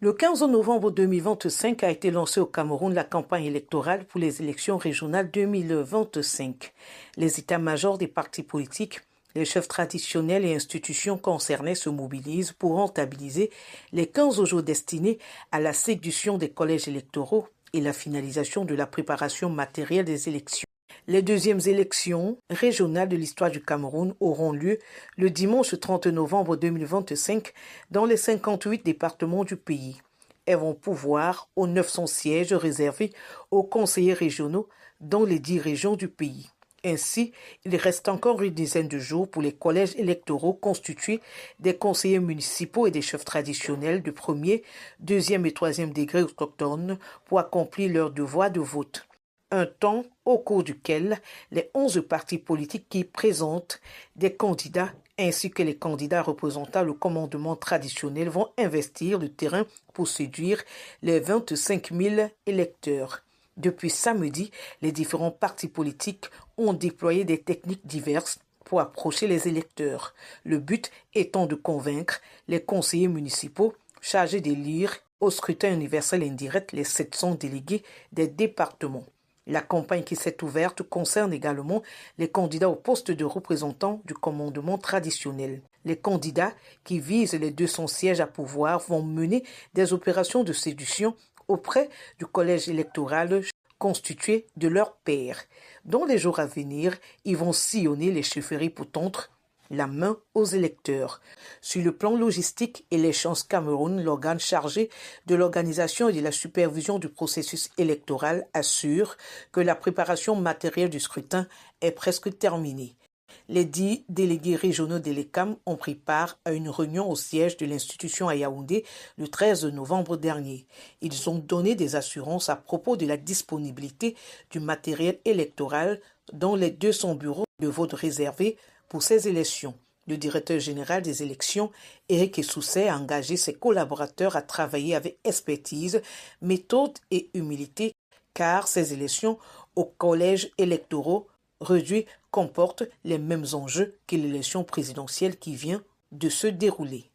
Le 15 novembre 2025 a été lancée au Cameroun la campagne électorale pour les élections régionales 2025. Les états-majors des partis politiques, les chefs traditionnels et institutions concernées se mobilisent pour rentabiliser les 15 jours destinés à la séduction des collèges électoraux et la finalisation de la préparation matérielle des élections. Les deuxièmes élections régionales de l'histoire du Cameroun auront lieu le dimanche 30 novembre 2025 dans les 58 départements du pays. Elles vont pouvoir aux 900 sièges réservés aux conseillers régionaux dans les 10 régions du pays. Ainsi, il reste encore une dizaine de jours pour les collèges électoraux constitués des conseillers municipaux et des chefs traditionnels de premier, deuxième et troisième degré autochtones pour accomplir leur devoir de vote. Un temps au cours duquel les 11 partis politiques qui présentent des candidats ainsi que les candidats représentant le commandement traditionnel vont investir le terrain pour séduire les 25 000 électeurs. Depuis samedi, les différents partis politiques ont déployé des techniques diverses pour approcher les électeurs, le but étant de convaincre les conseillers municipaux chargés d'élire au scrutin universel indirect les 700 délégués des départements. La campagne qui s'est ouverte concerne également les candidats au poste de représentants du commandement traditionnel. Les candidats qui visent les 200 sièges à pouvoir vont mener des opérations de séduction auprès du collège électoral constitué de leurs pairs. Dans les jours à venir, ils vont sillonner les chefferies pour tendre la main aux électeurs. Sur le plan logistique, Elections Cameroun, l'organe chargé de l'organisation et de la supervision du processus électoral, assure que la préparation matérielle du scrutin est presque terminée. Les 10 délégués régionaux de l'ECAM ont pris part à une réunion au siège de l'institution à Yaoundé le 13 novembre dernier. Ils ont donné des assurances à propos de la disponibilité du matériel électoral dans les 200 bureaux de vote réservés pour ces élections. Le directeur général des élections, Éric Essousset, a engagé ses collaborateurs à travailler avec expertise, méthode et humilité, car ces élections aux collèges électoraux réduits comportent les mêmes enjeux que l'élection présidentielle qui vient de se dérouler.